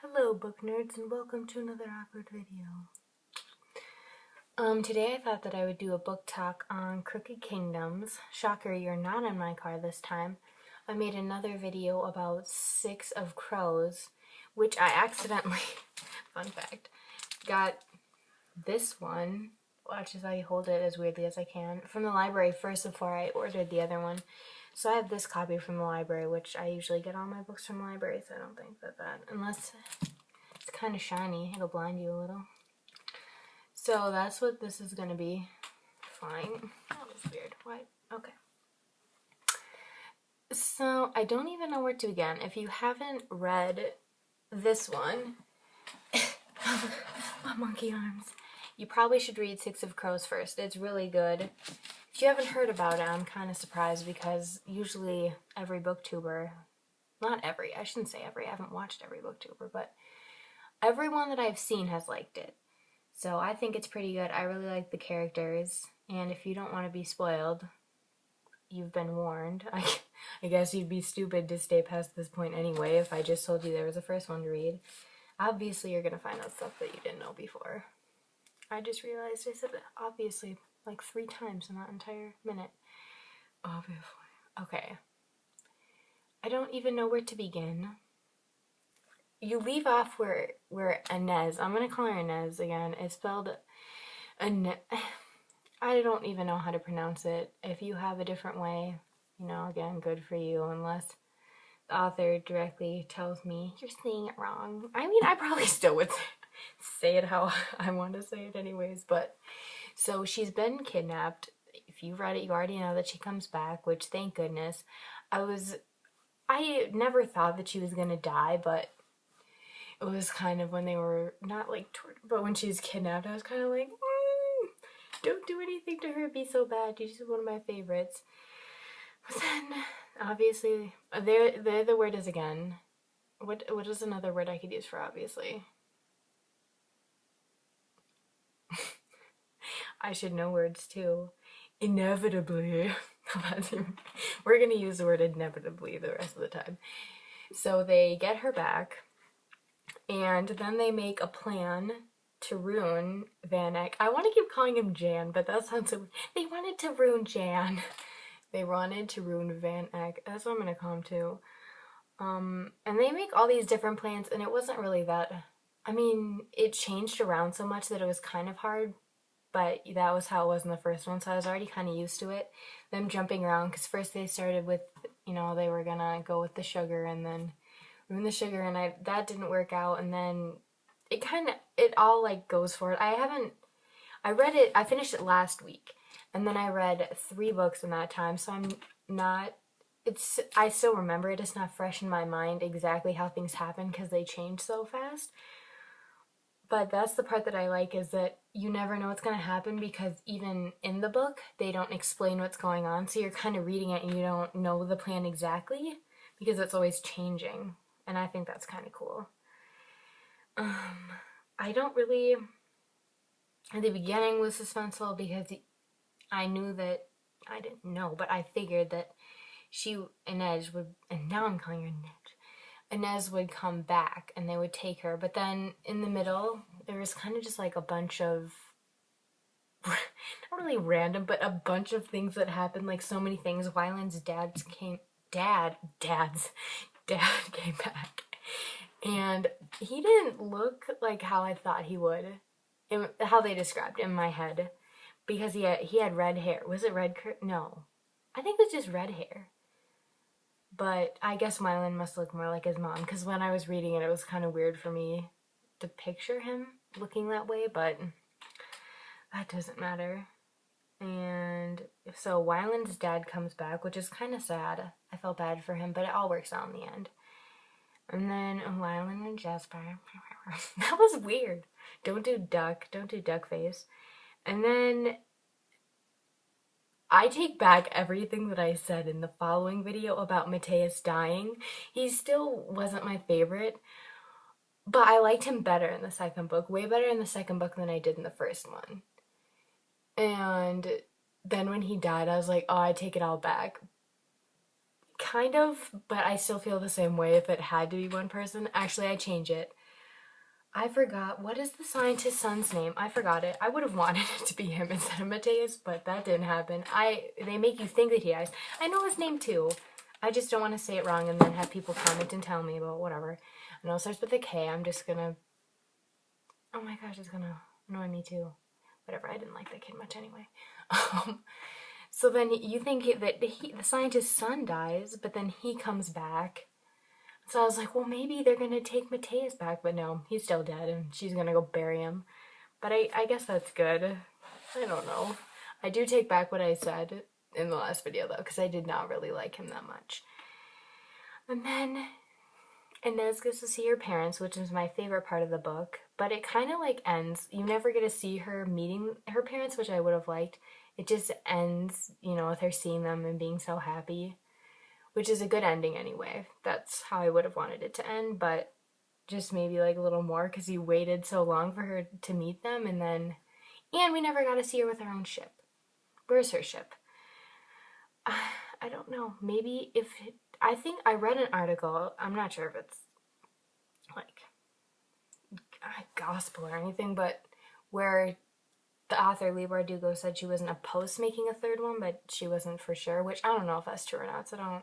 Hello book nerds and welcome to another awkward video. Today I thought that I would do a book talk on Crooked Kingdoms. Shocker, you're not in my car this time. I made another video about Six of Crows, which I accidentally, fun fact, got this one, watch as I hold it as weirdly as I can, from the library first before I ordered the other one. So I have this copy from the library, which I usually get all my books from the library, so I don't think that unless it's kind of shiny, it'll blind you a little. So that's what this is going to be. Fine. That was weird. What? Okay. So I don't even know where to begin. If you haven't read this one, oh, monkey arms, you probably should read Six of Crows first. It's really good. If you haven't heard about it, I'm kind of surprised because usually every booktuber, not every, I shouldn't say every, I haven't watched every booktuber, but everyone that I've seen has liked it. So I think it's pretty good. I really like the characters, and if you don't want to be spoiled, you've been warned. I guess you'd be stupid to stay past this point anyway if I just told you there was the first one to read. Obviously, you're going to find out stuff that you didn't know before. I just realized I said that obviously like 3 times in that entire minute. Obviously. Okay. I don't even know where to begin. You leave off where Inez, I'm going to call her Inez again, it's spelled Inez. I don't even know how to pronounce it. If you have a different way, you know, again, good for you, unless the author directly tells me, you're saying it wrong. I mean, I probably still would say it how I want to say it anyways, but so she's been kidnapped. If you've read it, you already know that she comes back, which thank goodness. I never thought that she was going to die, but it was kind of when they were not like but when she was kidnapped, I was kind of like, don't do anything to her, be so bad. She's one of my favorites. But then, obviously, there the word is again. What is another word I could use for obviously? I should know words too. Inevitably. We're gonna use the word inevitably the rest of the time. So they get her back. And then they make a plan to ruin Van Eyck. I want to keep calling him Jan, but that sounds so weird. They wanted to ruin Jan. They wanted to ruin Van Eyck. That's what I'm going to call him too. And they make all these different plans, and it wasn't really that... I mean, it changed around so much that it was kind of hard, but that was how it was in the first one, so I was already kind of used to it. Them jumping around, because first they started with, you know, they were going to go with the sugar, and then ruin the sugar, and that didn't work out, and then it all like goes for it. I read it, I finished it last week, and then I read 3 books in that time, so I still remember it, it's not fresh in my mind exactly how things happen because they change so fast. But that's the part that I like, is that you never know what's going to happen because even in the book, they don't explain what's going on, so you're kind of reading it and you don't know the plan exactly because it's always changing. And I think that's kind of cool. I don't really... At the beginning was suspenseful because I knew that... I didn't know, but I figured that Inez would... And now I'm calling her Inez. Inez would come back and they would take her. But then in the middle, there was kind of just like a bunch of... not really random, but a bunch of things that happened. Like so many things. Wyland's dad came back, and he didn't look like how I thought he would, how they described in my head, because he had red hair. Was it red? No, I think it was just red hair. But I guess Wyland must look more like his mom, because when I was reading it, it was kind of weird for me to picture him looking that way, but that doesn't matter. And so Wyland's dad comes back, which is kind of sad. I felt bad for him, but it all works out in the end. And then Wyland and Jasper. That was weird. Don't do duck face. And then I take back everything that I said in the following video about Matthias dying. He still wasn't my favorite, but I liked him better in the second book. Way better in the second book than I did in the first one. And then when he died, I was like, oh, I take it all back. Kind of, but I still feel the same way if it had to be one person. Actually, I change it. I forgot. What is the scientist's son's name? I forgot it. I would have wanted it to be him instead of Mateus, but that didn't happen. They make you think that he is. I know his name too. I just don't want to say it wrong and then have people comment and tell me about whatever. I know it starts with a K. I'm just gonna... Oh my gosh, it's gonna annoy me too. Whatever, I didn't like that kid much anyway. So then you think that the scientist's son dies, but then he comes back. So I was like, well, maybe they're gonna take Mateus back, but no, he's still dead, and she's gonna go bury him. But I guess that's good. I don't know. I do take back what I said in the last video, though, because I did not really like him that much. And then Inez gets to see her parents, which is my favorite part of the book, but it kind of like ends. You never get to see her meeting her parents, which I would have liked. It just ends, you know, with her seeing them and being so happy, which is a good ending anyway. That's how I would have wanted it to end, but just maybe like a little more because you waited so long for her to meet them, and we never got to see her with her own ship. Where's her ship? I don't know. Maybe if I think I read an article. I'm not sure if it's like gospel or anything, but where the author Leigh Bardugo said she wasn't opposed to making a third one, but she wasn't for sure. Which I don't know if that's true or not. So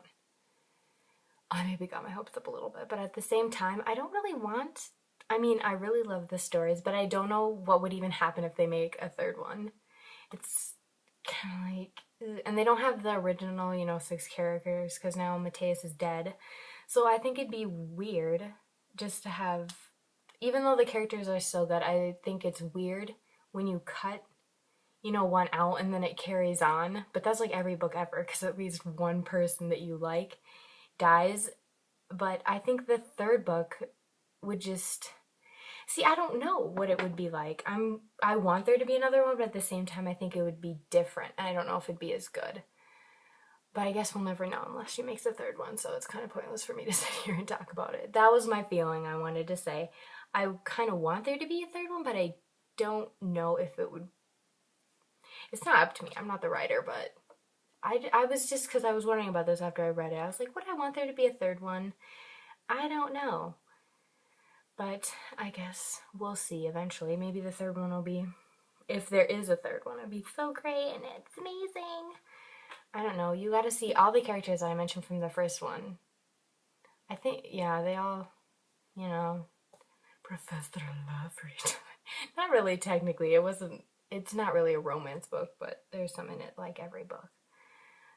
I maybe got my hopes up a little bit, but at the same time, I don't really want. I mean, I really love the stories, but I don't know what would even happen if they make a third one. It's kind of like, and they don't have the original, you know, 6 characters because now Mateus is dead. So I think it'd be weird just to have, even though the characters are so good, I think it's weird when you cut, you know, one out and then it carries on. But that's like every book ever because at least one person that you like dies. But I think the third book would just... See, I don't know what it would be like. I want there to be another one, but at the same time, I think it would be different. And I don't know if it'd be as good. But I guess we'll never know unless she makes a third one, so it's kind of pointless for me to sit here and talk about it. That was my feeling I wanted to say. I kind of want there to be a third one, but I don't know if it would... It's not up to me. I'm not the writer, but I was just... Because I was wondering about this after I read it. I was like, would I want there to be a third one? I don't know. But I guess we'll see eventually. Maybe the third one will be, if there is a third one, it'll be so great and it's amazing. I don't know. You got to see all the characters I mentioned from the first one. I think, yeah, they all, you know, profess their love for each other. Not really technically. It's not really a romance book, but there's some in it like every book.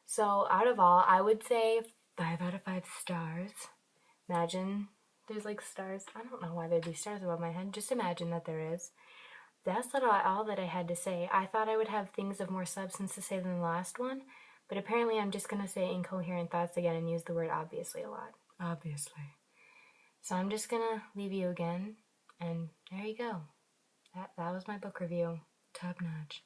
So out of all, I would say 5 out of 5 stars. Imagine there's like stars. I don't know why there'd be stars above my head. Just imagine that there is. That's not all that I had to say. I thought I would have things of more substance to say than the last one, but apparently I'm just going to say incoherent thoughts again and use the word obviously a lot. Obviously. So I'm just going to leave you again, and there you go. That was my book review. Top notch.